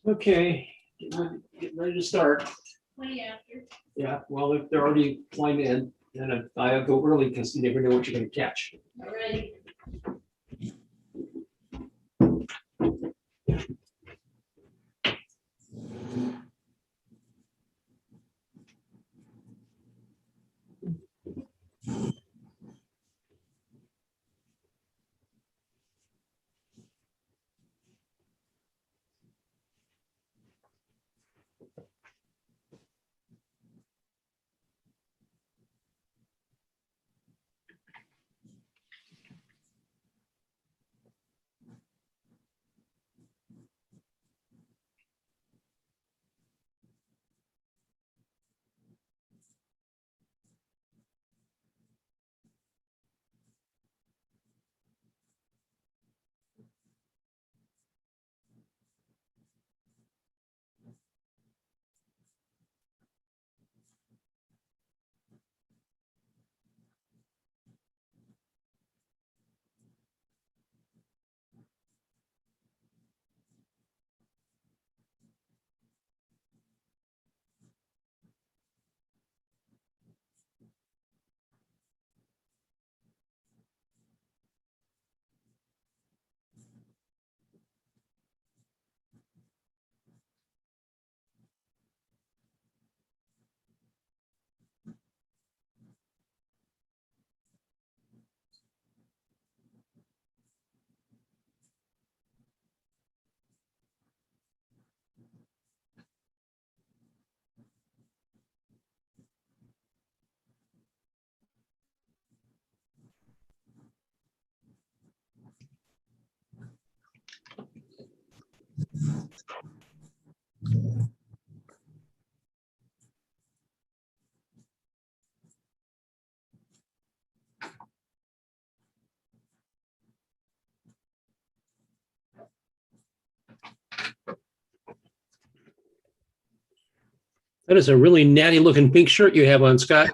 Okay, getting ready to start. 20 after. Yeah, well, if they're already flying in, then I'll go early because you never know what you're gonna catch. All right. That is a really natty looking pink shirt you have on, Scott.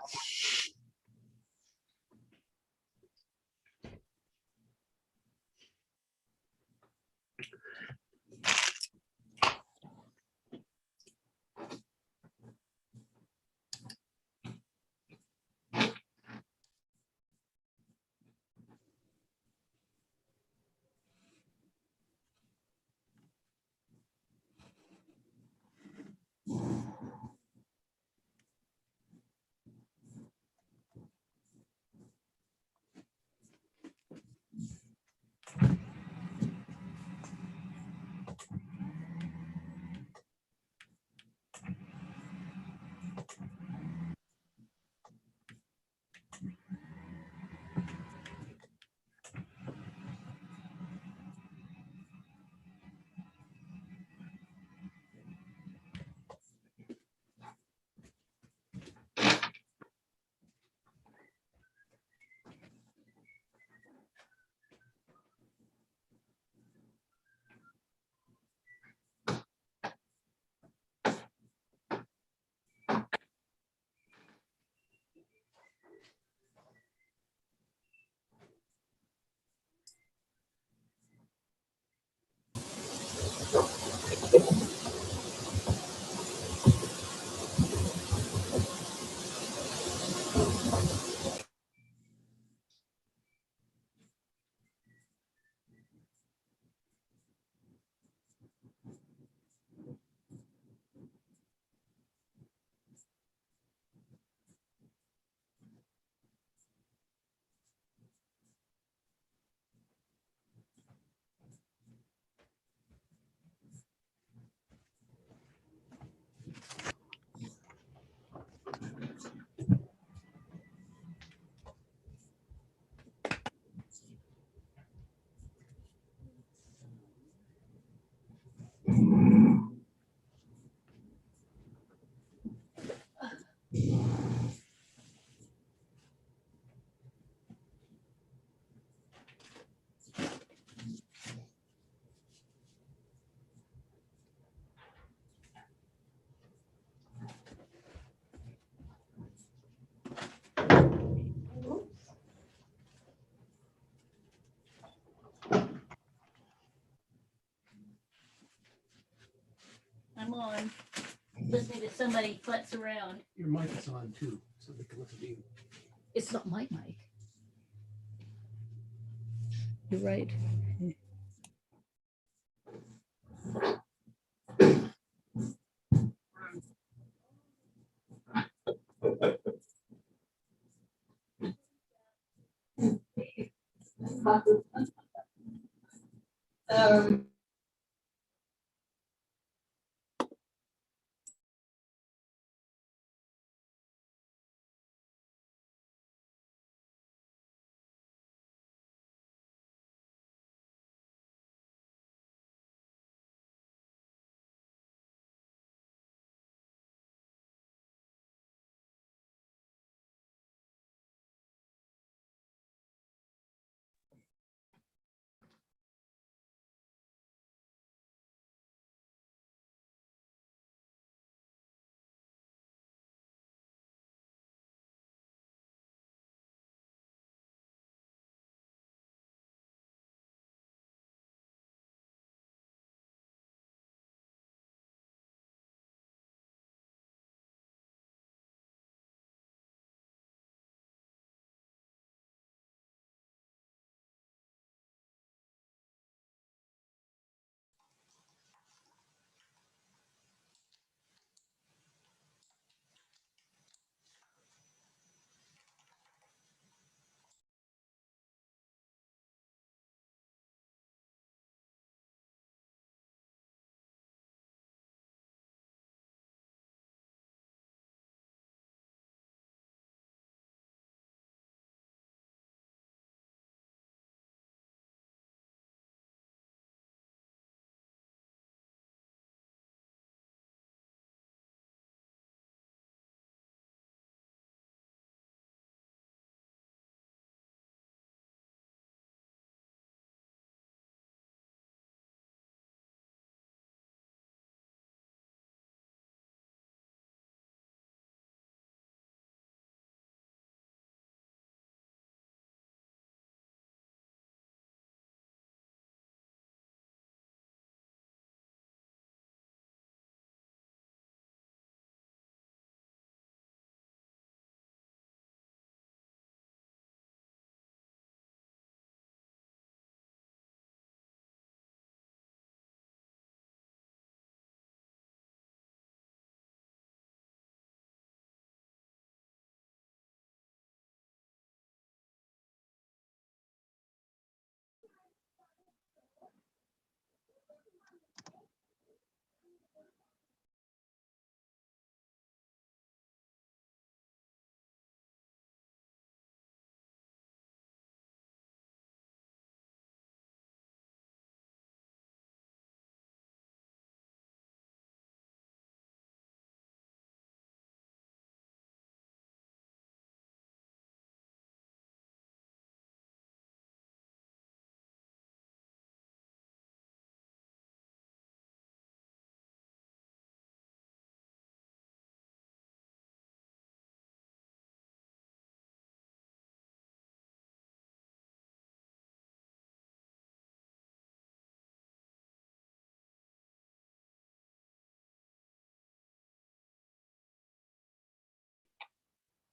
I'm on, listening to somebody futz around. Your mic is on too, so they can listen to you. It's not my mic. You're right.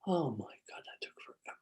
Oh my God, that took forever.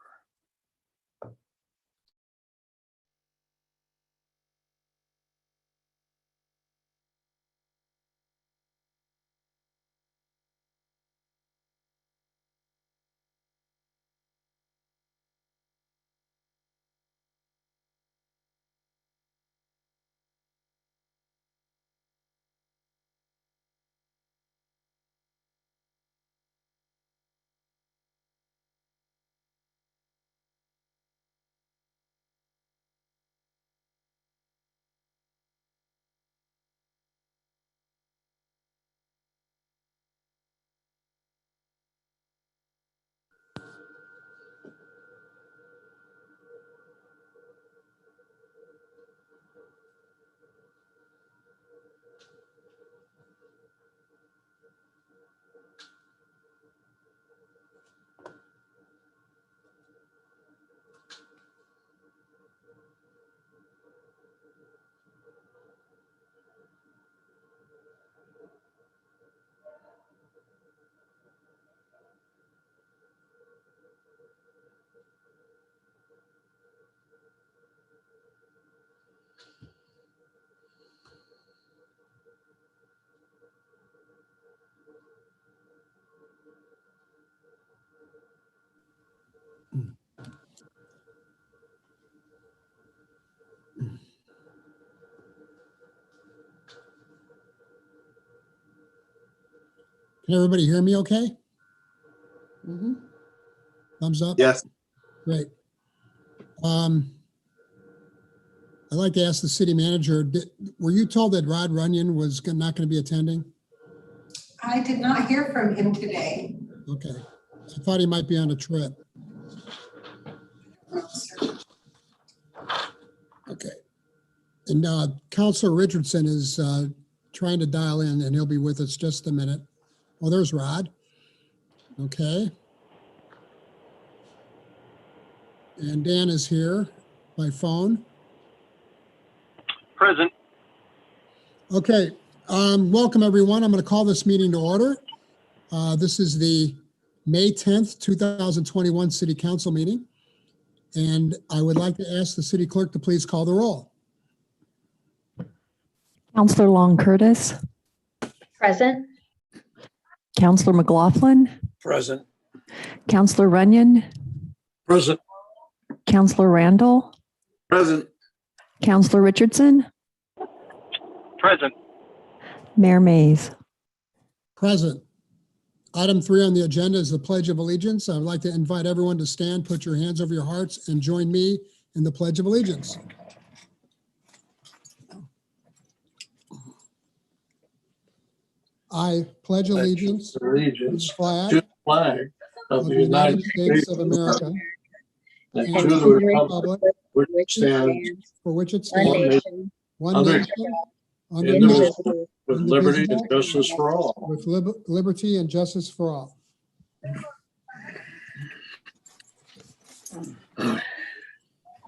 Can everybody hear me okay? Mhm. Thumbs up? Yes, Great. I'd like to ask the city manager, were you told that Rod Runyon was not going to be attending? I did not hear from him today. Okay. I thought he might be on a trip. Okay. And Counselor Richardson is trying to dial in, and he'll be with us just a minute. Oh, there's Rod. Okay. And Dan is here by phone. Present. Okay. Welcome, everyone. I'm going to call this meeting to order. This is the May 10th, 2021 City Council meeting. And I would like to ask the city clerk to please call the roll. Counselor Long Curtis, Present. Counselor McLaughlin, Present. Counselor Runyon, Present. Counselor Randall, present. Counselor Richardson, Present. Mayor Mays. Present. Item 3 on the agenda is the Pledge of Allegiance. I would like to invite everyone to stand, put your hands over your hearts, and join me in the Pledge of Allegiance. I pledge allegiance to Allegiance the flag to the flag of the United States of America and and to to the the republic republic which stands for which it One stands, nation, one under nation, under God, indivisible, with liberty and justice for all. with liberty and justice for all.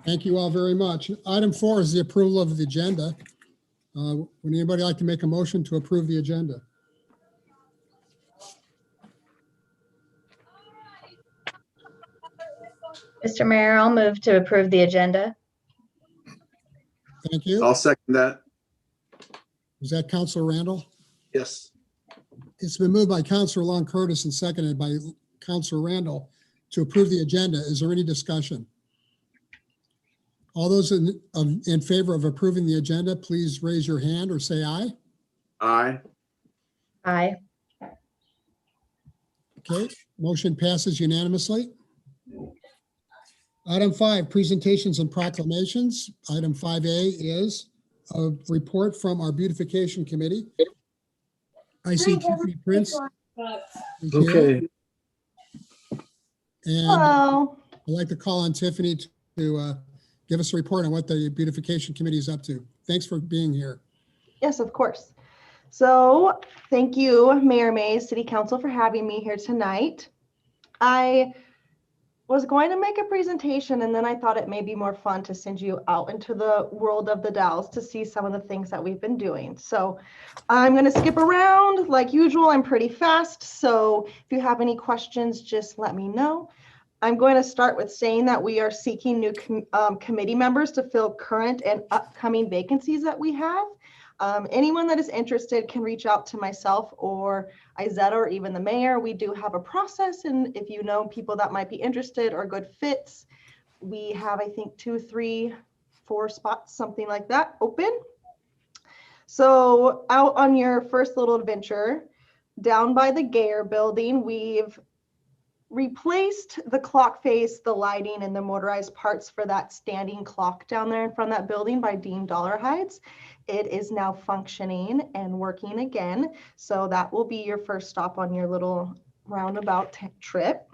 Thank you all very much. Item 4 is the approval of the agenda. Would anybody like to make a motion to approve the agenda? Mr. Mayor, I'll move to approve the agenda. Thank you. I'll second that. Is that Counselor Randall? Yes. It's been moved by Counselor Long Curtis and seconded by Counselor Randall to approve the agenda. Is there any discussion? All those in favor of approving the agenda, please raise your hand or say aye. Aye. Aye. Okay, motion passes unanimously. Item 5, presentations and proclamations. Item 5A is a report from our beautification committee. I see Tiffany Prince is here. Okay. And Hello. I'd like to call on Tiffany to give us a report on what the beautification committee is up to. Thanks for being here. Yes, of course. So thank you, Mayor Mays, City Council, for having me here tonight. I was going to make a presentation, and then I thought it may be more fun to send you out into the world of the Dalles to see some of the things that we've been doing. So I'm going to skip around like usual. I'm pretty fast. So if you have any questions, just let me know. I'm going to start with saying that we are seeking new committee members to fill current and upcoming vacancies that we have. Anyone that is interested can reach out to myself or Izetta or even the mayor. We do have a process, and if you know people that might be interested or good fits, we have, I think, 2, 3, 4 spots, something like that, open. So out on your first little adventure, down by the Gayer building, we've replaced the clock face, the lighting, and the motorized parts for that standing clock down there in front of that building by Dean Dollarhides. It is now functioning and working again. So that will be your first stop on your little roundabout trip.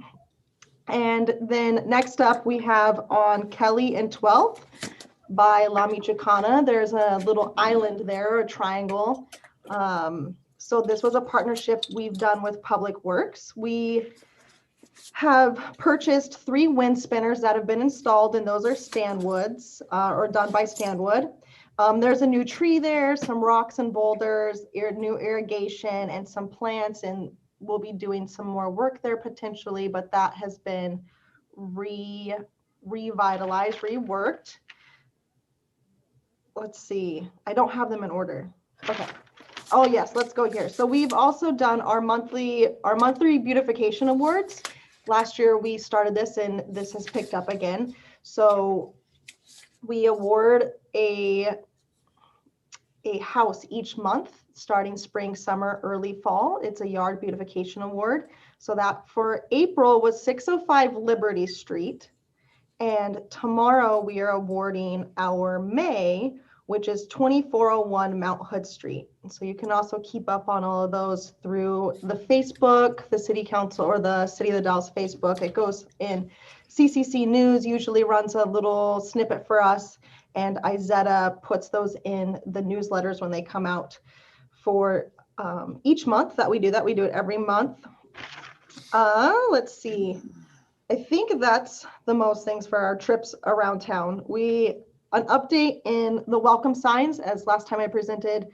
And then next up we have on Kelly and 12th by La Michoacana. There's a little island there, a triangle. So this was a partnership we've done with Public Works. We have purchased 3 wind spinners that have been installed, and those are Stanwoods or done by Stanwood. There's a new tree there, some rocks and boulders, new irrigation, and some plants, and we'll be doing some more work there potentially, but that has been revitalized, reworked. Let's see, I don't have them in order. Okay. Oh yes, let's go here. So we've also done our monthly beautification awards. Last year we started this, and this has picked up again. So we award a a house each month, starting spring, summer, early fall. It's a yard beautification award. So that for April was 605 Liberty Street. And tomorrow we are awarding our May, which is 2401 Mount Hood Street. And so you can also keep up on all of those through the Facebook, the City Council, or the City of the Dalles Facebook. It goes in CCC News, usually runs a little snippet for us. And Izetta puts those in the newsletters when they come out for each month that we do that. We do it every month. Let's see. I think that's the most things for our trips around town. An update in the welcome signs, as last time I presented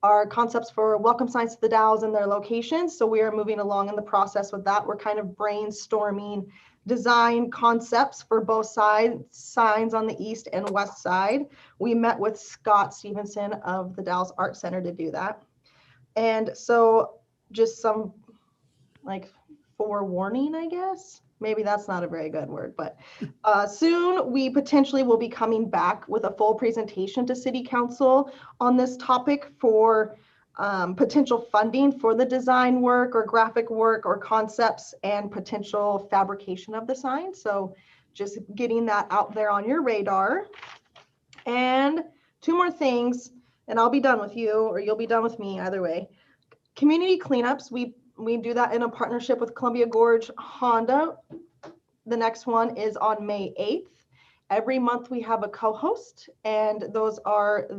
our concepts for welcome signs to the Dalles and their locations. So we are moving along in the process with that. We're kind of brainstorming design concepts for both sides, signs on the east and west side. We met with Scott Stevenson of the Dalles Art Center to do that. And so just some like forewarning, I guess. Maybe that's not a very good word, but soon we potentially will be coming back with a full presentation to City Council on this topic for potential funding for the design work or graphic work or concepts and potential fabrication of the sign. So just getting that out there on your radar. And two more things, and I'll be done with you, or you'll be done with me, either way. Community cleanups, we do that in a partnership with Columbia Gorge Honda. The next one is on May 8th. Every month we have a co-host, and those are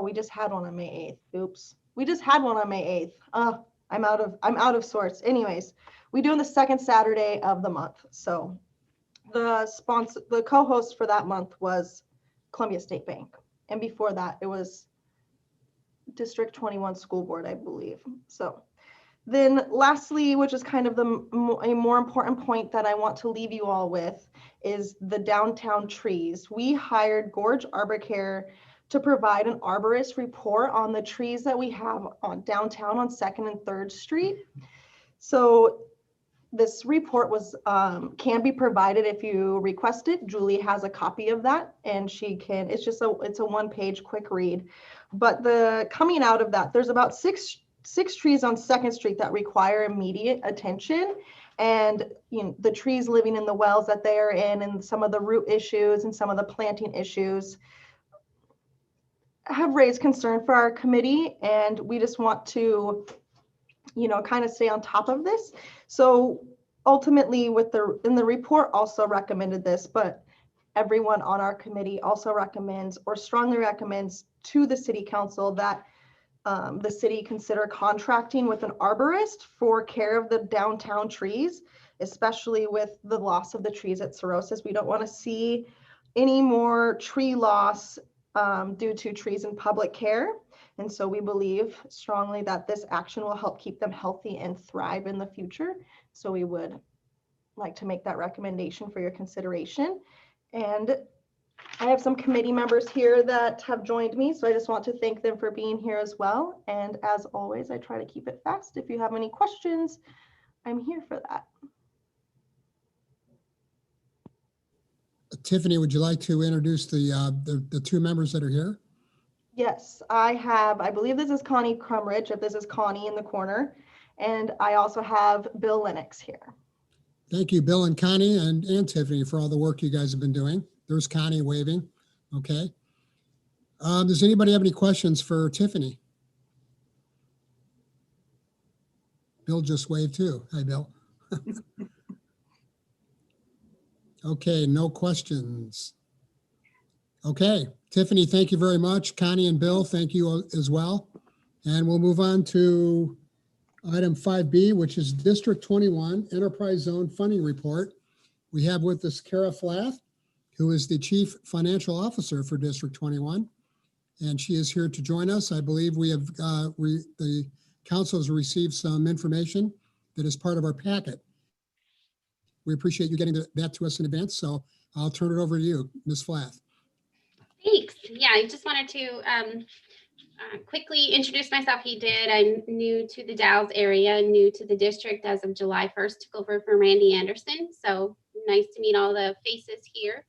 we just had one on May 8th. Oops. We just had one on May 8th. I'm out of sorts. Anyways, we do on the second Saturday of the month. So the co-host for that month was Columbia State Bank. And before that, it was District 21 School Board, I believe. So then lastly, which is kind of a more important point that I want to leave you all with, is the downtown trees. We hired Gorge Arbor Care to provide an arborist report on the trees that we have on downtown on 2nd and 3rd Street. So this report can be provided if you request it. Julie has a copy of that, and it's a one-page quick read. But coming out of that, there's about six trees on 2nd Street that require immediate attention. And the trees living in the wells that they are in, and some of the root issues and some of the planting issues have raised concern for our committee. And we just want to, kind of stay on top of this. So ultimately in the report also recommended this, but everyone on our committee also recommends or strongly recommends to the City Council that the city consider contracting with an arborist for care of the downtown trees, especially with the loss of the trees at cirrhosis. We don't want to see any more tree loss due to trees in public care. And so we believe strongly that this action will help keep them healthy and thrive in the future. So we would like to make that recommendation for your consideration. And I have some committee members here that have joined me, so I just want to thank them for being here as well. And as always, I try to keep it fast. If you have any questions, I'm here for that. Tiffany, would you like to introduce the two members that are here? Yes, I believe this is Connie Crumridge, if this is Connie in the corner. And I also have Bill Lennox here. Thank you, Bill and Connie and Tiffany, for all the work you guys have been doing. There's Connie waving. Okay. Does anybody have any questions for Tiffany? Bill just waved too. Hi, Bill. Okay, no questions. Okay, Tiffany, thank you very much. Connie and Bill, thank you as well. And we'll move on to item 5B, which is District 21 Enterprise Zone Funding Report. We have with us Kara Flath, who is the Chief Financial Officer for District 21. And she is here to join us. I believe we have, the council has received some information that is part of our packet. We appreciate you getting that to us in advance. So I'll turn it over to you, Ms. Flath. Thanks. Yeah, I just wanted to quickly introduce myself. I'm new to the Dalles area, new to the district as of July 1st, took over from Randy Anderson. So nice to meet all the faces here.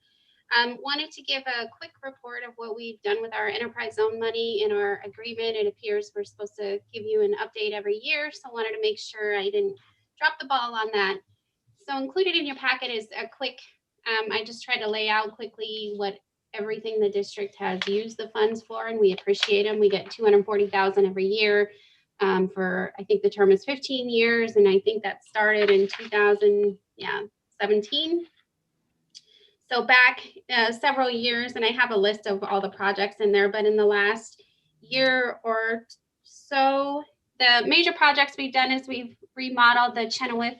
Wanted to give a quick report of what we've done with our enterprise zone money in our agreement. It appears we're supposed to give you an update every year, so wanted to make sure I didn't drop the ball on that. So included in your packet is a quick, I just tried to lay out quickly what everything the district has used the funds for, and we appreciate them. We get $240,000 every year for, I think the term is 15 years, and I think that started in 2017. So back several years, and I have a list of all the projects in there, but in the last year or so, the major projects we've done is we've remodeled the Chenoweth,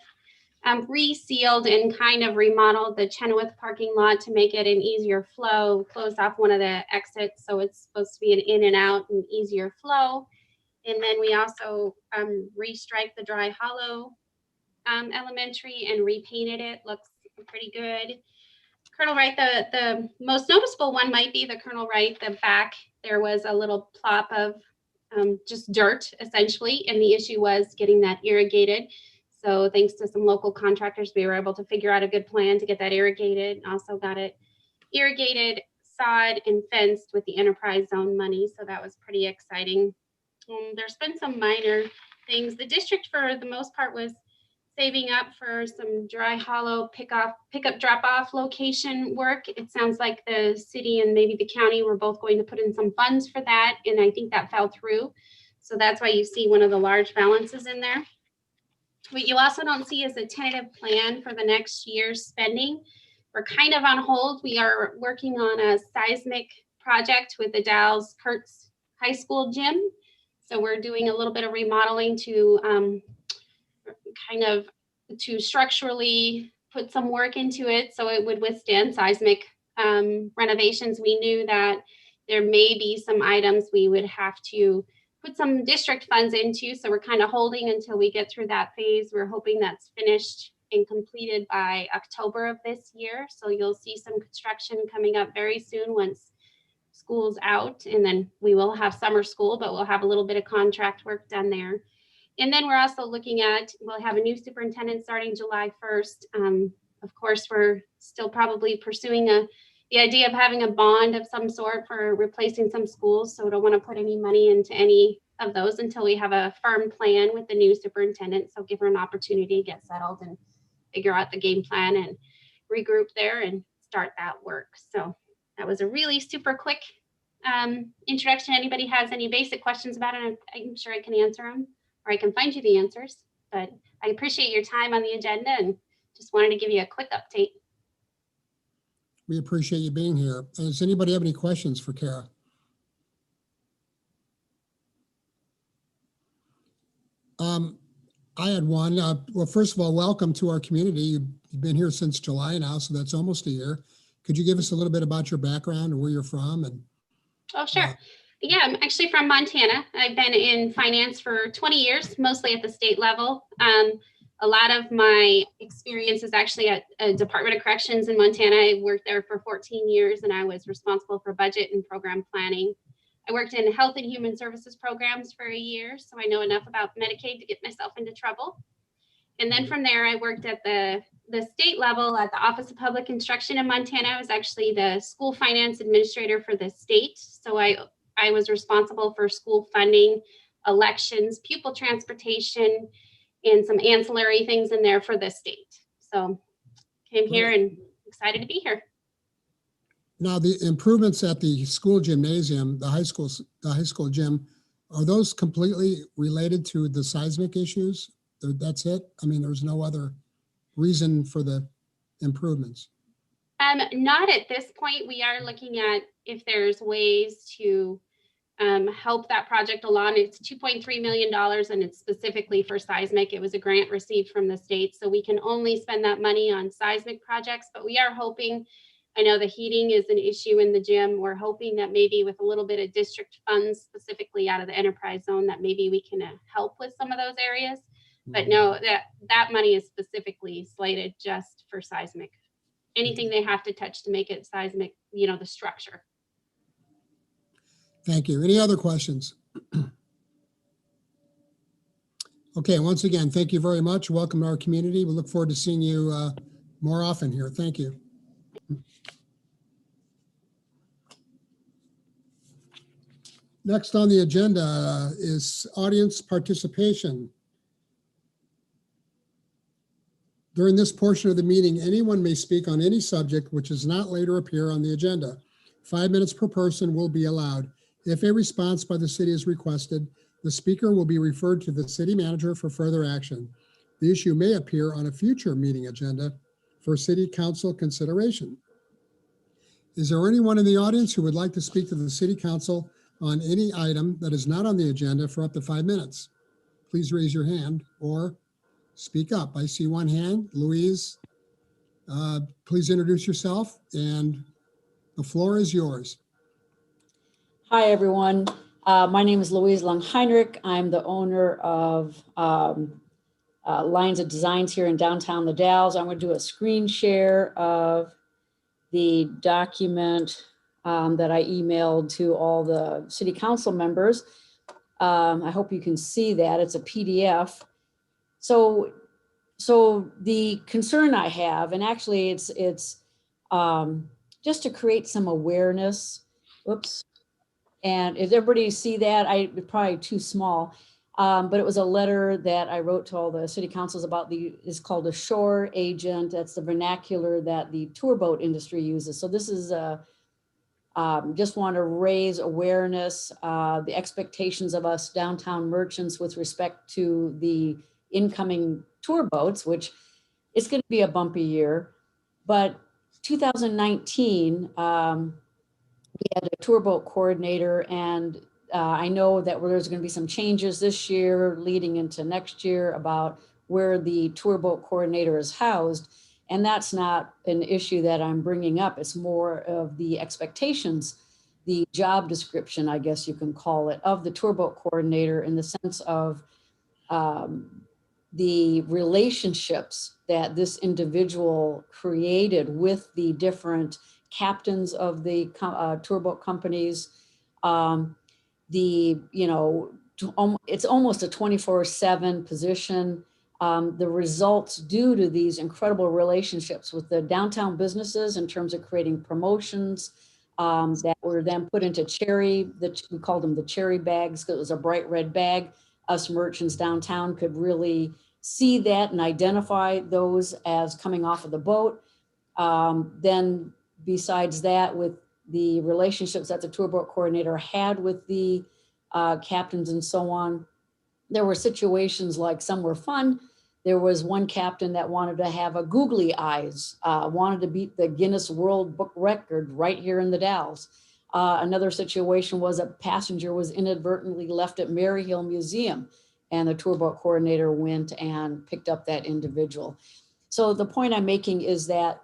resealed and kind of remodeled the Chenoweth parking lot to make it an easier flow, closed off one of the exits, so it's supposed to be an in and out and easier flow. And then we also restriped the Dry Hollow Elementary and repainted it. Looks pretty good. Colonel Wright, the most noticeable one might be the Colonel Wright. The back, there was a little plop of just dirt, essentially, and the issue was getting that irrigated. So thanks to some local contractors, we were able to figure out a good plan to get that irrigated. Also got it irrigated, sod, and fenced with the enterprise zone money. So that was pretty exciting. There's been some minor things. The district, for the most part, was saving up for some Dry Hollow pickup, drop-off location work. It sounds like the city and maybe the county were both going to put in some funds for that, and I think that fell through. So that's why you see one of the large balances in there. What you also don't see is a tentative plan for the next year's spending. We're kind of on hold. We are working on a seismic project with the Dalles Kurtz High School gym. So we're doing a little bit of remodeling to to structurally put some work into it so it would withstand seismic renovations. We knew that there may be some items we would have to put some district funds into, so we're kind of holding until we get through that phase. We're hoping that's finished and completed by October of this year. So you'll see some construction coming up very soon once school's out, and then we will have summer school, but we'll have a little bit of contract work done there. And then we're also looking at, we'll have a new superintendent starting July 1st. Of course, we're still probably pursuing the idea of having a bond of some sort for replacing some schools. So we don't want to put any money into any of those until we have a firm plan with the new superintendent. So give her an opportunity to get settled and figure out the game plan and regroup there and start that work. So that was a really super quick introduction. Anybody has any basic questions about it, I'm sure I can answer them, or I can find you the answers. But I appreciate your time on the agenda and just wanted to give you a quick update. We appreciate you being here. Does anybody have any questions for Kara? I had one. Well, first of all, welcome to our community. You've been here since July now, so that's almost a year. Could you give us a little bit about your background and where you're from? And oh, sure. Yeah, I'm actually from Montana. I've been in finance for 20 years, mostly at the state level. A lot of my experience is actually at a Department of Corrections in Montana. I worked there for 14 years, and I was responsible for budget and program planning. I worked in health and human services programs for a year, so I know enough about Medicaid to get myself into trouble. And then from there, I worked at the state level at the Office of Public Instruction in Montana. I was actually the school finance administrator for the state. So I was responsible for school funding, elections, pupil transportation, and some ancillary things in there for the state. So came here and excited to be here. now the improvements at the school gymnasium, the high school gym, are those completely related to the seismic issues? That's it? I mean, there's no other reason for the improvements? Not at this point. We are looking at if there's ways to help that project along. It's $2.3 million and it's specifically for seismic. It was a grant received from the state, so we can only spend that money on seismic projects, but we are hoping, I know the heating is an issue in the gym. We're hoping that maybe with a little bit of district funds, specifically out of the enterprise zone, that maybe we can help with some of those areas. But no, that money is specifically slated just for seismic. Anything they have to touch to make it seismic, you know, the structure. Thank you. Any other questions? Okay, once again, thank you very much. Welcome to our community. We look forward to seeing you more often here. Thank you. Next on the agenda is audience participation. During this portion of the meeting, anyone may speak on any subject which does not later appear on the agenda. 5 minutes per person will be allowed. If a response by the city is requested, the speaker will be referred to the city manager for further action. The issue may appear on a future meeting agenda for city council consideration. Is there anyone in the audience who would like to speak to the city council on any item that is not on the agenda for up to 5 minutes? Please raise your hand or speak up. I see one hand. Louise, please introduce yourself and the floor is yours. Hi, everyone. My name is Louise Lung-Heinrich. I'm the owner of Lines of Designs here in downtown The Dalles. I'm going to do a screen share of the document that I emailed to all the city council members. I hope you can see that. It's a PDF. So the concern I have, and actually it's just to create some awareness. Whoops. And if everybody see that, it's probably too small. But it was a letter that I wrote to all the city councils about it's called a shore agent. That's the vernacular that the tour boat industry uses. So this is just want to raise awareness, the expectations of us downtown merchants with respect to the incoming tour boats, which it's going to be a bumpy year. But 2019, we had a tour boat coordinator, and I know that there's going to be some changes this year leading into next year about where the tour boat coordinator is housed. And that's not an issue that I'm bringing up. It's more of the expectations, the job description, I guess you can call it, of the tour boat coordinator in the sense of the relationships that this individual created with the different captains of the tour boat companies. It's almost a 24/7 position. The results due to these incredible relationships with the downtown businesses in terms of creating promotions that were then put into we called them the cherry bags because it was a bright red bag. Us merchants downtown could really see that and identify those as coming off of the boat. Then besides that, with the relationships that the tour boat coordinator had with the captains and so on, there were situations like some were fun. There was one captain that wanted to have a googly eyes, wanted to beat the Guinness World Book record right here in the Dalles. Another situation was a passenger was inadvertently left at Maryhill Museum, and the tour boat coordinator went and picked up that individual. So the point I'm making is that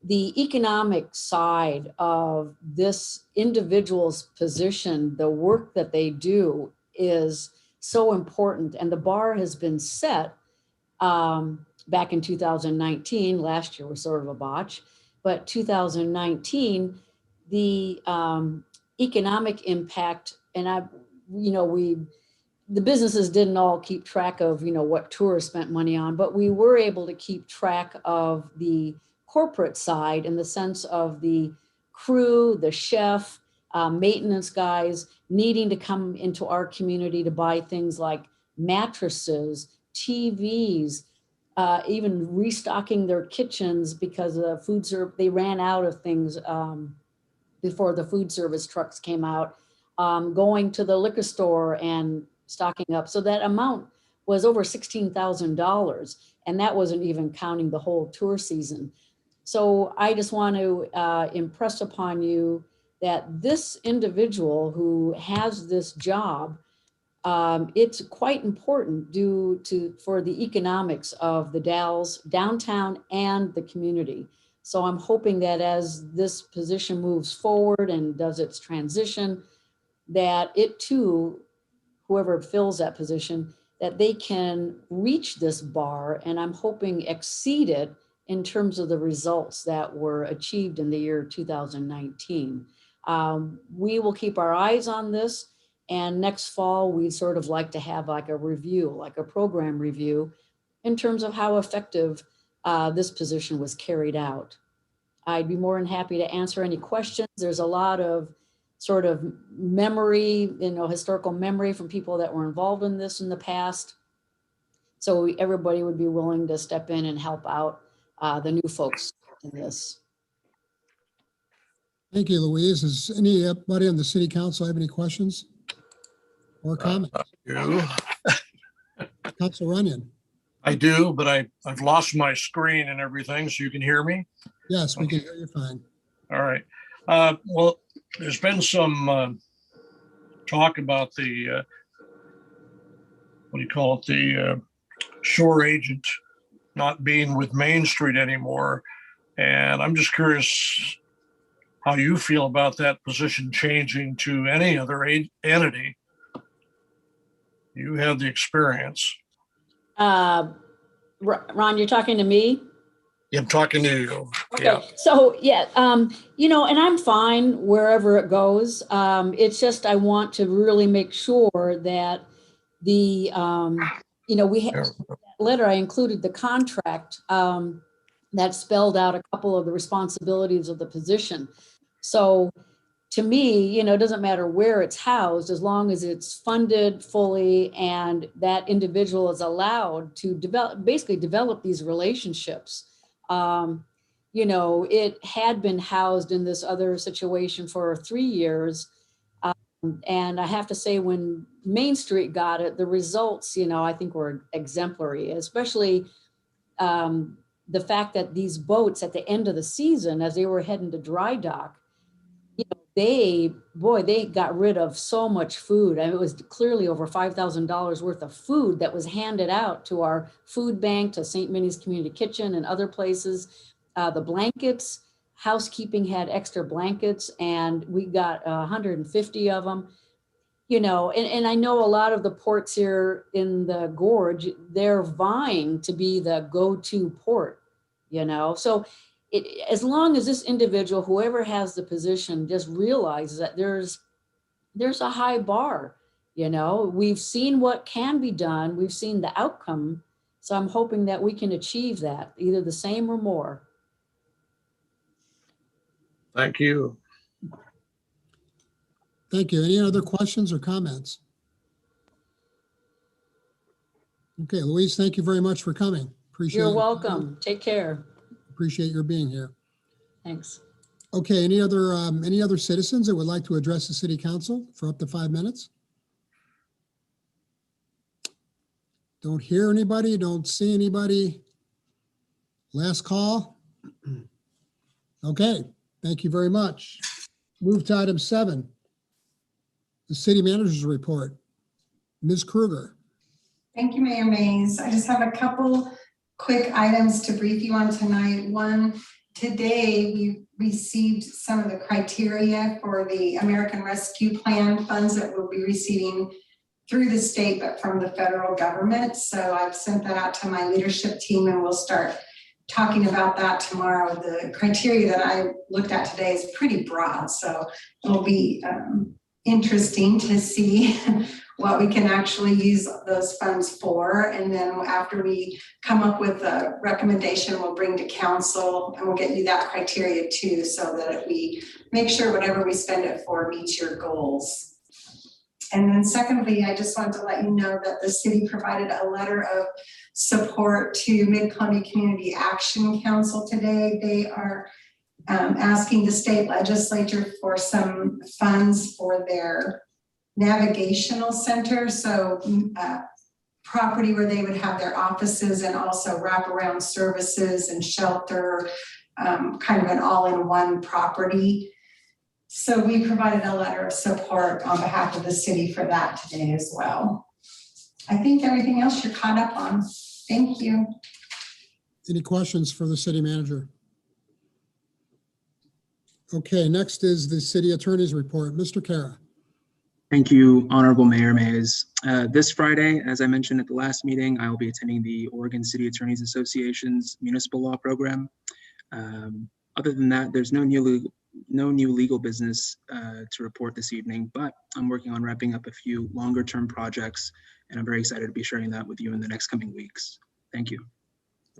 the economic side of this individual's position, the work that they do is so important. And the bar has been set back in 2019. Last year was sort of a botch, but 2019, the economic impact, and the businesses didn't all keep track of, what tourists spent money on, but we were able to keep track of the corporate side in the sense of the crew, the chef, maintenance guys needing to come into our community to buy things like mattresses, TVs, even restocking their kitchens because they ran out of things before the food service trucks came out, going to the liquor store and stocking up. So that amount was over $16,000, and that wasn't even counting the whole tour season. So I just want to impress upon you that this individual who has this job, it's quite important for the economics of the Dalles, downtown, and the community. So I'm hoping that as this position moves forward and does its transition, that it too, whoever fills that position, that they can reach this bar, and I'm hoping exceed it in terms of the results that were achieved in the year 2019. We will keep our eyes on this, and next fall, we'd sort of like to have like a review, like a program review in terms of how effective this position was carried out. I'd be more than happy to answer any questions. There's a lot of sort of memory, historical memory from people that were involved in this in the past. So everybody would be willing to step in and help out the new folks in this. Thank you, Louise. Does anybody on the city council have any questions or comments? You. Council Runyon? I do, but I've lost my screen and everything, so you can hear me? Yes, we can hear you fine. All right. Well, there's been some talk about the, what do you call it, the shore agent not being with Main Street anymore. And I'm just curious how you feel about that position changing to any other entity. You have the experience. Ron, you're talking to me? I'm talking to you. Okay. Yeah. So yeah, and I'm fine wherever it goes. It's just I want to really make sure that the, we have letter, I included the contract that spelled out a couple of the responsibilities of the position. So to me, it doesn't matter where it's housed, as long as it's funded fully and that individual is allowed to develop these relationships. It had been housed in this other situation for 3 years. And I have to say, when Main Street got it, the results, I think were exemplary, especially the fact that these boats at the end of the season, as they were heading to dry dock, they got rid of so much food. I mean, it was clearly over $5,000 worth of food that was handed out to our food bank, to St. Minnie's Community Kitchen and other places. The blankets, housekeeping had extra blankets, and we got 150 of them. And I know a lot of the ports here in the gorge, they're vying to be the go-to port, So as long as this individual, whoever has the position, just realizes that there's a high bar, we've seen what can be done. We've seen the outcome. So I'm hoping that we can achieve that, either the same or more. Thank you. Thank you. Any other questions or comments? Okay, Louise, thank you very much for coming. Appreciate You're it. welcome. Take care. Appreciate your being here. Thanks. Okay, any other citizens that would like to address the city council for up to 5 minutes? Don't hear anybody, don't see anybody. Last call. Okay, thank you very much. Move to item 7, the city manager's report. Ms. Kruger. Thank you, Mayor Mays. I just have a couple quick items to brief you on tonight. One, today we received some of the criteria for the American Rescue Plan funds that we'll be receiving through the state, but from the federal government. So I've sent that out to my leadership team, and we'll start talking about that tomorrow. The criteria that I looked at today is pretty broad, so it'll be interesting to see what we can actually use those funds for. And then after we come up with a recommendation, we'll bring to council, and we'll get you that criteria too, so that we make sure whatever we spend it for meets your goals. And then secondly, I just wanted to let you know that the city provided a letter of support to Mid-Columbia Community Action Council today. They are asking the state legislature for some funds for their navigational center. So property where they would have their offices and also wraparound services and shelter, kind of an all-in-one property. So we provided a letter of support on behalf of the city for that today as well. I think everything else you're caught up on. Thank you. Any questions for the city manager? Okay, next is the city attorney's report. Mr. Kara. Thank you, Honorable Mayor Mays. This Friday, as I mentioned at the last meeting, I will be attending the Oregon City Attorneys Association's municipal law program. Other than that, there's no new legal business to report this evening, but I'm working on wrapping up a few longer term projects, and I'm very excited to be sharing that with you in the next coming weeks. Thank you.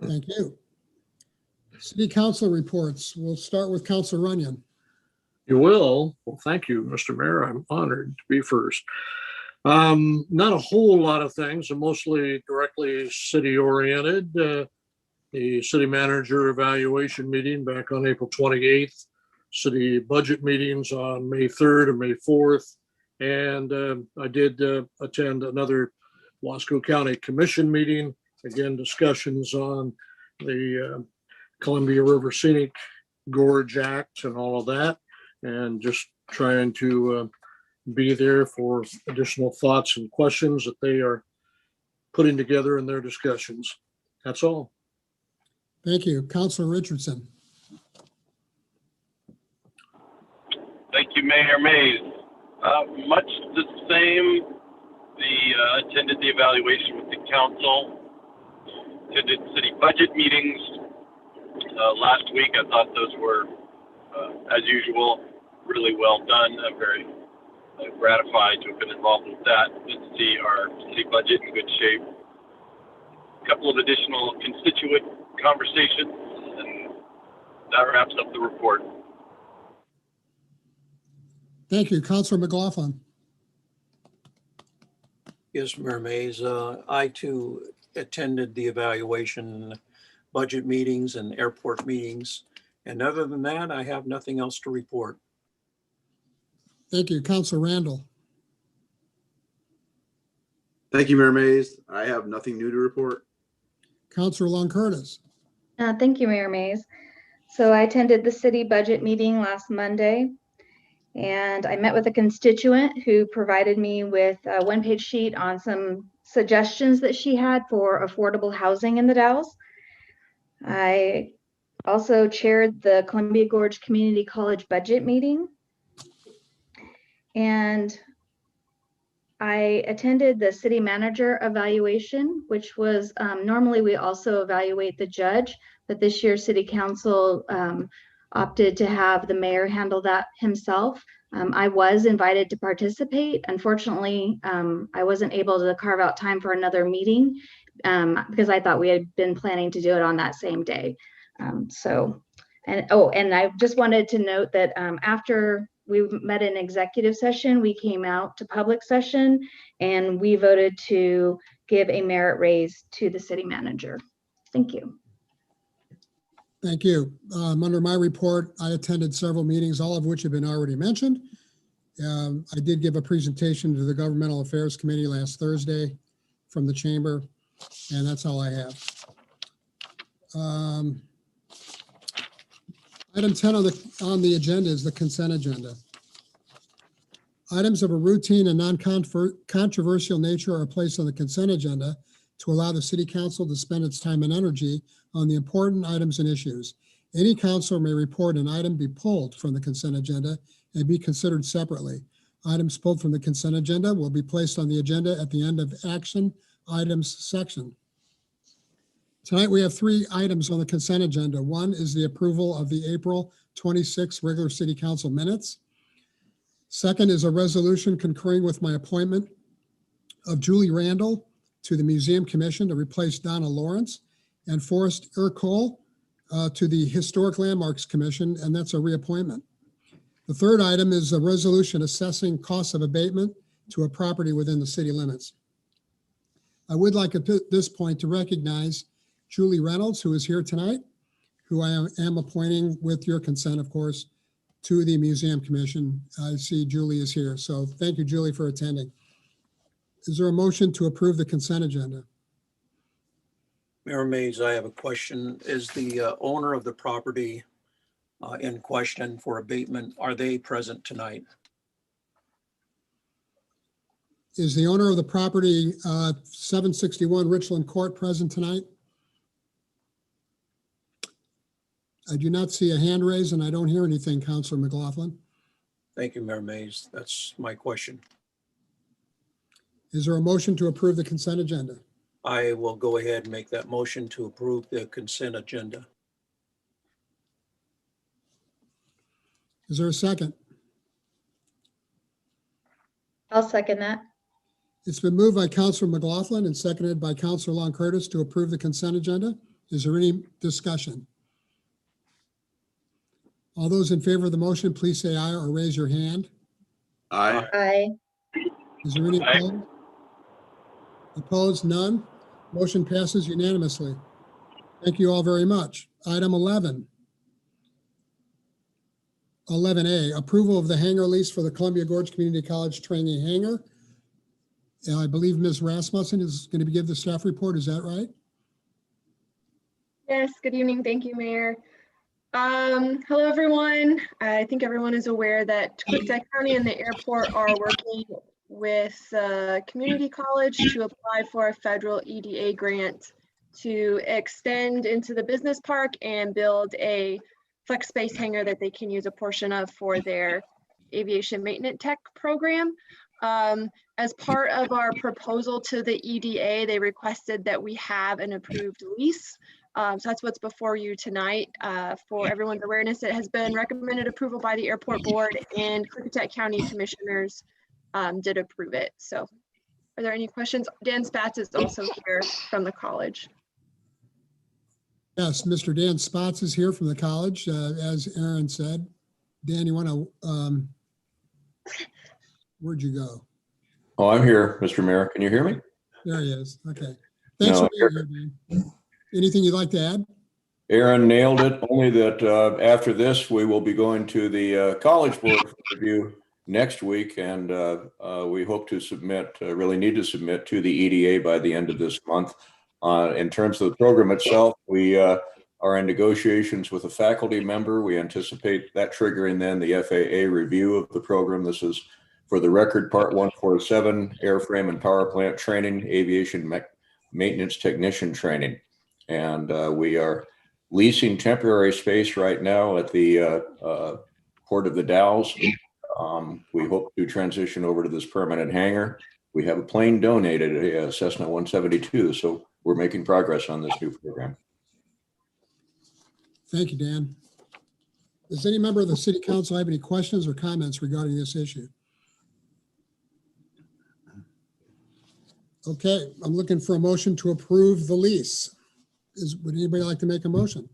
Thank you. City council reports. We'll start with Councilor Runyon. You will? Well, thank you, Mr. Mayor. I'm honored to be first. Not a whole lot of things, mostly directly city oriented. The city manager evaluation meeting back on April 28th, city budget meetings on May 3rd and May 4th. And I did attend another Wasco County Commission meeting, again, discussions on the Columbia River Scenic Gorge Act and all of that, and just trying to be there for additional thoughts and questions that they are putting together in their discussions. That's all. Thank you. Councilor Richardson. Thank you, Mayor Mays. Much the same. Attended the evaluation with the council, attended city budget meetings last week. I thought those were, as usual, really well done. I'm very gratified to have been involved with that and to see our city budget in good shape. A couple of additional constituent conversations, and that wraps up the report. Thank you. Councilor McLaughlin. Yes, Mayor Mays. I too attended the evaluation budget meetings and airport meetings. And other than that, I have nothing else to report. Thank you. Councilor Randall. Thank you, Mayor Mays. I have nothing new to report. Councilor Long Curtis. Thank you, Mayor Mays. So I attended the city budget meeting last Monday, and I met with a constituent who provided me with a one-page sheet on some suggestions that she had for affordable housing in the Dalles. I also chaired the Columbia Gorge Community College budget meeting. And I attended the city manager evaluation, which was normally we also evaluate the judge, but this year city council opted to have the mayor handle that himself. I was invited to participate. Unfortunately, I wasn't able to carve out time for another meeting because I thought we had been planning to do it on that same day. And I just wanted to note that after we met in executive session, we came out to public session and we voted to give a merit raise to the city manager. Thank you. Thank you. Under my report, I attended several meetings, all of which have been already mentioned. I did give a presentation to the Governmental Affairs Committee last Thursday from the chamber, and that's all I have. Item 10 on the agenda is the consent agenda. Items of a routine and non-controversial nature are placed on the consent agenda to allow the city council to spend its time and energy on the important items and issues. Any councilor may report an item be pulled from the consent agenda and be considered separately. Items pulled from the consent agenda will be placed on the agenda at the end of action items section. Tonight, we have 3 items on the consent agenda. One is the approval of the April 26th regular city council minutes. Second is a resolution concurring with my appointment of Julie Randall to the Museum Commission to replace Donna Lawrence, and Forrest Ercole to the Historic Landmarks Commission, and that's a reappointment. The third item is a resolution assessing costs of abatement to a property within the city limits. I would like at this point to recognize Julie Reynolds, who is here tonight, who I am appointing with your consent, of course, to the Museum Commission. I see Julie is here. So thank you, Julie, for attending. Is there a motion to approve the consent agenda? Mayor Mays, I have a question. Is the owner of the property in question for abatement, are they present tonight? Is the owner of the property 761 Richland Court present tonight? I do not see a hand raised and I don't hear anything, Councilor McLaughlin. Thank you, Mayor Mays. That's my question. Is there a motion to approve the consent agenda? I will go ahead and make that motion to approve the consent agenda. Is there a second? I'll second that. It's been moved by Councilor McLaughlin and seconded by Councilor Long Curtis to approve the consent agenda. Is there any discussion? All those in favor of the motion, please say aye or raise your hand. Aye. Aye. Is there any Aye. opposed? Opposed, none. Motion passes unanimously. Thank you all very much. Item 11. 11A, approval of the hangar lease for the Columbia Gorge Community College training hangar. And I believe Ms. Rasmussen is going to give the staff report. Is that right? Yes, good evening. Thank you, Mayor. Hello, everyone. I think everyone is aware that Clickdeck County and the airport are working with community college to apply for a federal EDA grant to extend into the business park and build a flex space hangar that they can use a portion of for their aviation maintenance tech program. As part of our proposal to the EDA, they requested that we have an approved lease. So that's what's before you tonight. For everyone's awareness, it has been recommended approval by the airport board, and Clickdeck County commissioners did approve it. So are there any questions? Dan Spatz is also here from the college. Yes, Mr. Dan Spotts is here from the college, as Aaron said. Dan, you want to, where'd you go? Oh, I'm here, Mr. Mayor. Can you hear me? There he is. Okay. Thanks No, for being here, Dan. Anything you'd like to add? Aaron nailed it, only that after this, we will be going to the College Board review next week, and we hope to submit, really need to submit to the EDA by the end of this month. In terms of the program itself, we are in negotiations with a faculty member. We anticipate that triggering then the FAA review of the program. This is for the record, Part 147, Airframe and Power Plant Training, Aviation Maintenance Technician Training. And we are leasing temporary space right now at the Port of the Dalles. We hope to transition over to this permanent hangar. We have a plane donated, a Cessna 172, so we're making progress on this new program. Thank you, Dan. Does any member of the City Council have any questions or comments regarding this issue? Okay, I'm looking for a motion to approve the lease. Would anybody like to make a motion?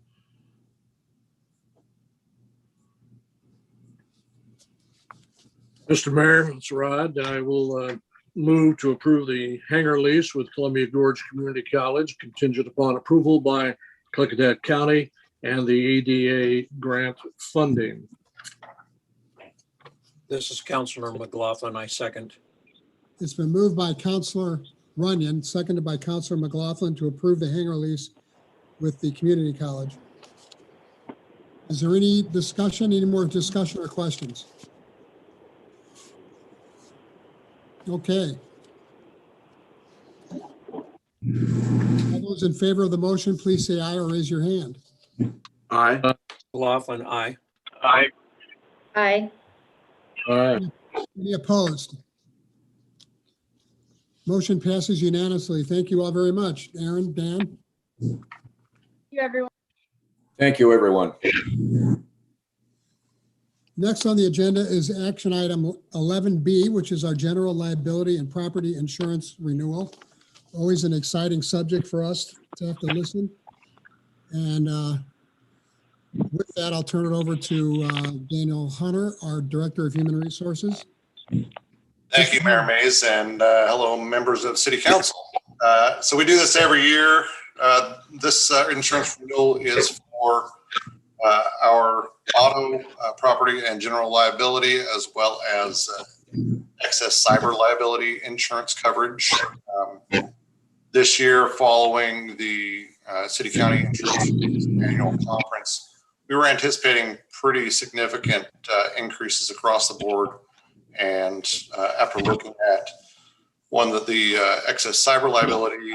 Mr. Mayor, it's Rod. I will move to approve the hangar lease with Columbia Gorge Community College contingent upon approval by Clickdeck County and the EDA grant funding. This is Councilor McLaughlin. I second. It's been moved by Councilor Runyon, seconded by Councilor McLaughlin to approve the hangar lease with the community college. Is there any discussion, any more discussion or questions? Okay. All those in favor of the motion, please say aye or raise your hand. Aye. McLaughlin, aye. Aye. Aye. Any opposed? Motion passes unanimously. Thank you all very much. Aaron, Dan? Thank you, everyone. Thank you, everyone. Next on the agenda is action item 11B, which is our general liability and property insurance renewal. Always an exciting subject for us to have to listen. And with that, I'll turn it over to Daniel Hunter, our Director of Human Resources. Thank you, Mayor Mays, and hello, members of City Council. So we do this every year. This insurance renewal is for our auto, property, and general liability, as well as excess cyber liability insurance coverage. This year, following the City County Insurance Annual Conference, we were anticipating pretty significant increases across the board. And after looking at the excess cyber liability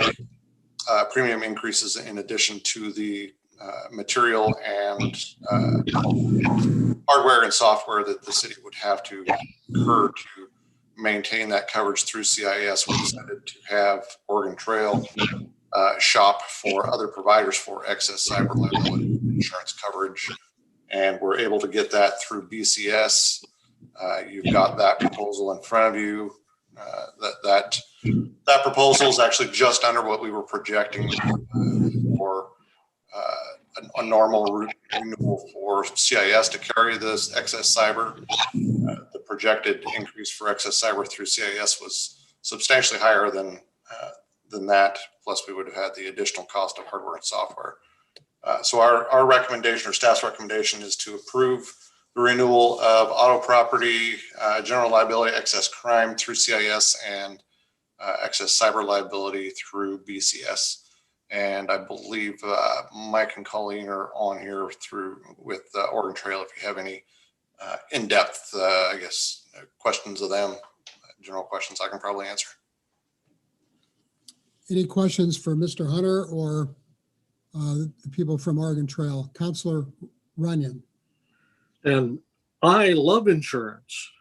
premium increases in addition to the material and hardware and software that the city would have to incur to maintain that coverage through CIS, we decided to have Oregon Trail shop for other providers for excess cyber liability insurance coverage. And we're able to get that through BCS. You've got that proposal in front of you. That proposal is actually just under what we were projecting for a normal renewal for CIS to carry this excess cyber. The projected increase for excess cyber through CIS was substantially higher than that. Plus, we would have had the additional cost of hardware and software. So our recommendation, or staff's recommendation, is to approve the renewal of auto property, general liability, excess crime through CIS, and excess cyber liability through BCS. And I believe Mike and Colleen are on here with Oregon Trail. If you have any in-depth, questions of them, general questions, I can probably answer. Any questions for Mr. Hunter or the people from Oregon Trail? Counselor Runyon. And I love insurance.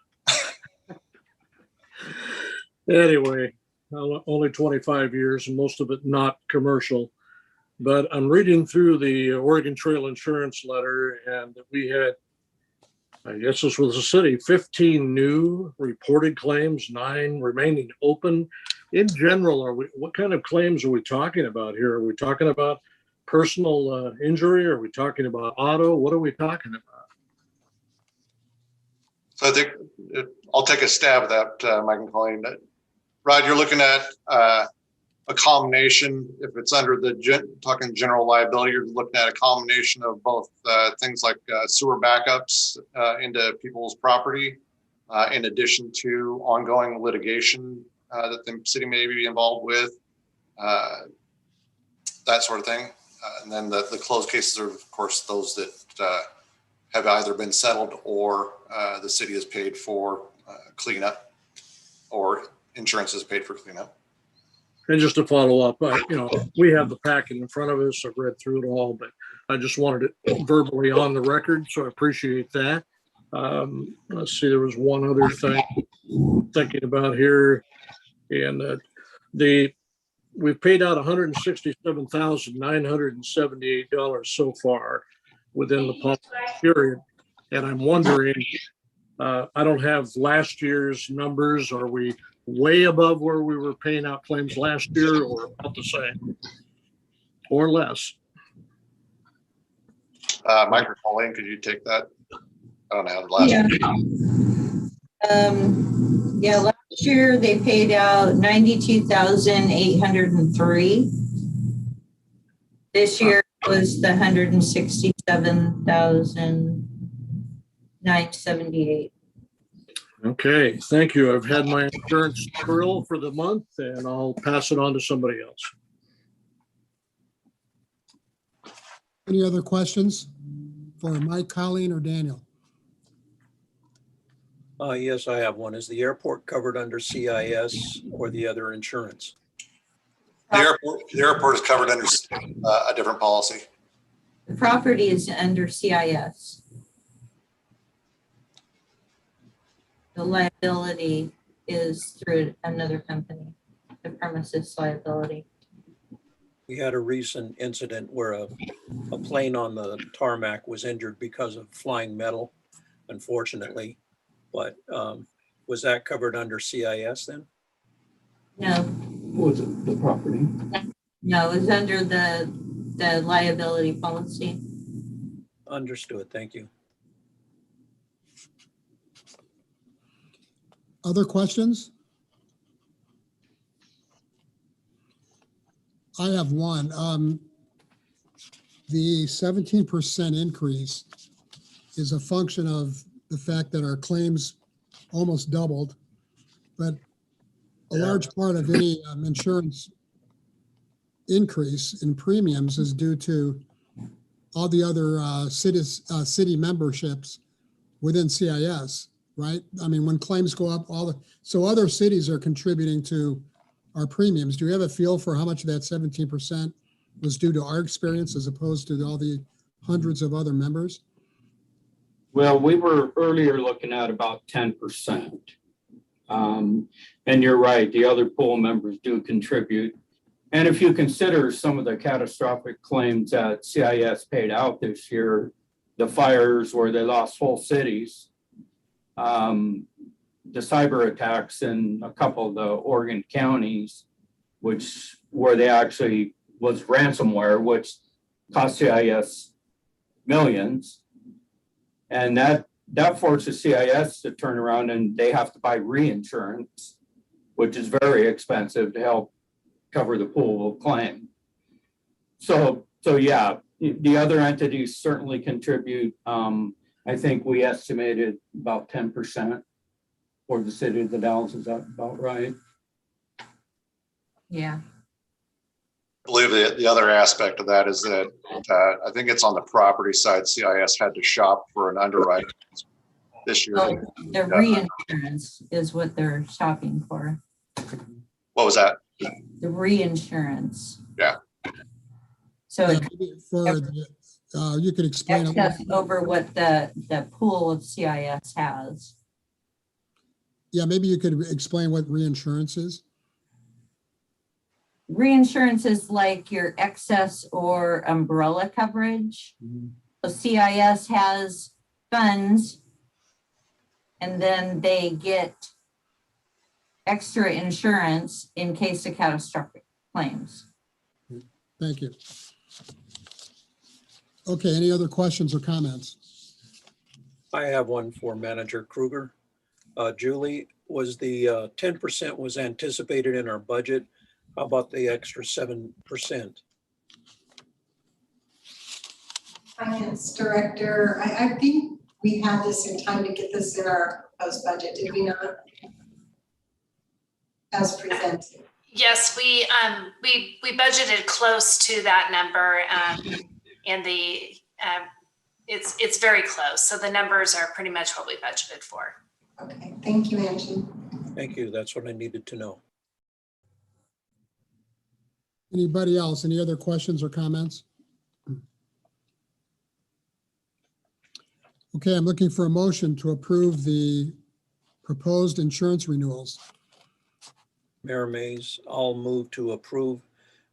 Anyway, only 25 years and most of it not commercial. But I'm reading through the Oregon Trail insurance letter, and we had, I guess this was the city, 15 new reported claims, 9 remaining open. In general, what kind of claims are we talking about here? Are we talking about personal injury? Are we talking about auto? What are we talking about? So I think I'll take a stab at that, Mike and Colleen. Rod, you're looking at a combination. If it's under the talking general liability, you're looking at a combination of both things like sewer backups into people's property, in addition to ongoing litigation that the city may be involved with, that sort of thing. And then the closed cases are, of course, those that have either been settled or the city has paid for cleanup, or insurance has paid for cleanup. And just to follow up, we have the packet in front of us. I've read through it all, but I just wanted it verbally on the record, so I appreciate that. Let's see, there was one other thing I'm thinking about here, and we've paid out $167,978 so far within the policy period, and I'm wondering, I don't have last year's numbers. Are we way above where we were paying out claims last year, or about the same, or less? Mike or Colleen, could you take that? I don't know. Last year. Last year they paid out 92,803. This year was the 167,978. Okay, thank you. I've had my insurance thrill for the month, and I'll pass it on to somebody else. Any other questions for Mike, Colleen, or Daniel? Yes, I have one. Is the airport covered under CIS or the other insurance? The airport is covered under a different policy. The property is under CIS. The liability is through another company, the premises liability. We had a recent incident where a plane on the tarmac was injured because of flying metal, unfortunately. But was that covered under CIS then? No. Was it the property? No, it's under the liability policy. Understood. Thank you. Other questions? I have one. The 17% increase is a function of the fact that our claims almost doubled, but a large part of any insurance increase in premiums is due to all the other city memberships within CIS, right? I mean, when claims go up, so other cities are contributing to our premiums. Do you have a feel for how much of that 17% was due to our experience as opposed to all the hundreds of other members? Well, we were earlier looking at about 10%. And you're right, the other pool members do contribute. And if you consider some of the catastrophic claims that CIS paid out this year, the fires where they lost whole cities, the cyber attacks in a couple of the Oregon counties, where they actually was ransomware, which cost CIS millions. And that forces CIS to turn around and they have to buy reinsurance, which is very expensive to help cover the pool claim. So yeah, the other entities certainly contribute. I think we estimated about 10% for the city of the Dalles. Is that about right? Yeah. I believe the other aspect of that is that I think it's on the property side, CIS had to shop for an underwriter this year. Oh, the reinsurance is what they're shopping for. What was that? The reinsurance. Yeah. So Yeah, maybe for you could explain excess over what the pool of CIS has. Yeah, maybe you could explain what reinsurance is. Reinsurance is like your excess or umbrella coverage. So CIS has funds and then they get extra insurance in case of catastrophic claims. Thank you. Okay, any other questions or comments? I have one for Manager Kruger. Julie, was the 10% was anticipated in our budget? How about the extra 7%? Finance Director, I think we had this in time to get this in our proposed budget, did we not? As presented. Yes, we budgeted close to that number, and it's very close. So the numbers are pretty much what we budgeted for. Okay, thank you, Angie. Thank you. That's what I needed to know. Anybody else? Any other questions or comments? Okay, I'm looking for a motion to approve the proposed insurance renewals. Mayor Mays, I'll move to approve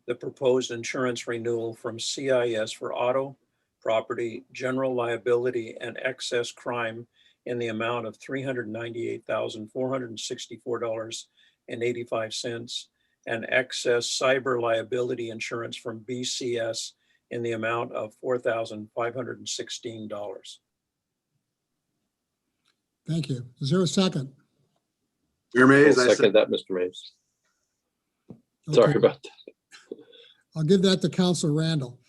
the proposed insurance renewal from CIS for auto, property, general liability, and excess crime in the amount of $398,464.85 and excess cyber liability insurance from BCS in the amount of $4,516. Thank you. Is there a second? Mayor Mays, I'll second that, Mr. Mays. Sorry Okay. about that. I'll give that to Councilor Randall,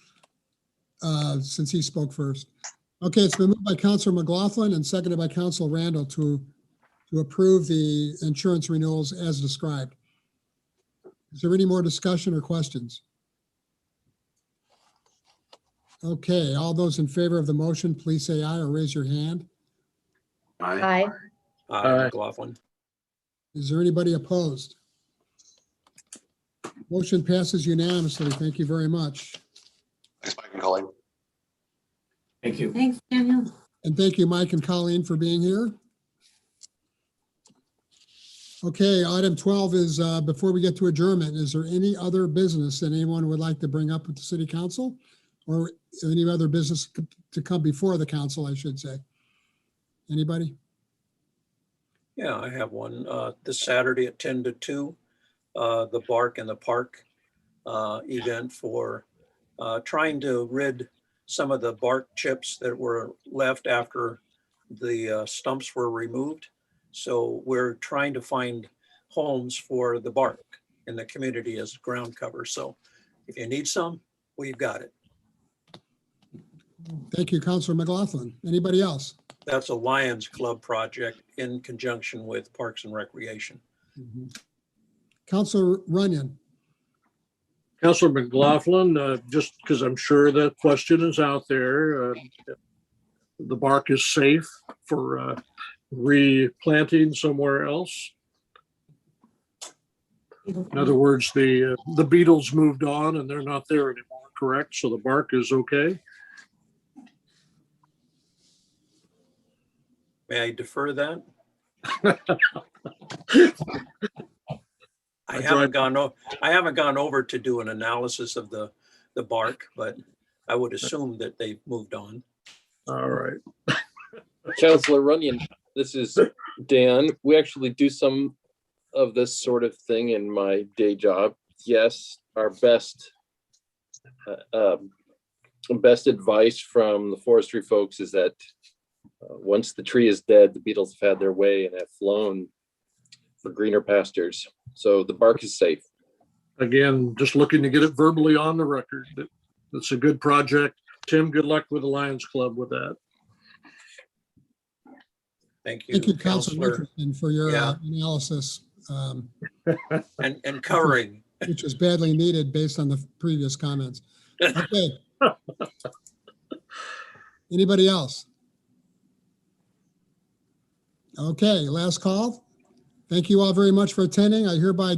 since he spoke first. Okay, it's been moved by Councilor McLaughlin and seconded by Councilor Randall to approve the insurance renewals as described. Is there any more discussion or questions? Okay, all those in favor of the motion, please say aye or raise your hand. Aye. Aye. McLaughlin. Is there anybody opposed? Motion passes unanimously. Thank you very much. Thanks, Mike and Colleen. Thank you. Thanks, Daniel. And thank you, Mike and Colleen, for being here. Okay, item 12 is, before we get to adjournment, is there any other business that anyone would like to bring up with the city council? Or any other business to come before the council, I should say? Anybody? Yeah, I have one. This Saturday at 10 to 2, the Bark in the Park event for trying to rid some of the bark chips that were left after the stumps were removed. So we're trying to find homes for the bark in the community as ground cover. So if you need some, we've got it. Thank you, Councilor McLaughlin. Anybody else? That's a Lions Club project in conjunction with Parks and Recreation. Councilor Runyon. Councilor McLaughlin, just because I'm sure that question is out there, the bark is safe for replanting somewhere else. In other words, the beetles moved on and they're not there anymore, correct? So the bark is okay? May I defer that? I haven't gone over to do an analysis of the bark, but I would assume that they've moved on. All right. Councilor Runyon, this is Dan. We actually do some of this sort of thing in my day job. Yes, our best best advice from the forestry folks is that once the tree is dead, the beetles have had their way and have flown for greener pastures. So the bark is safe. Again, just looking to get it verbally on the record. It's a good project. Tim, good luck with the Lions Club with that. Thank you. Thank you, Councilor Counselor. Richardson, for your Yeah. analysis, And covering. which was badly needed based on the previous comments. Okay. Anybody else? Okay, last call. Thank you all very much for attending. I hereby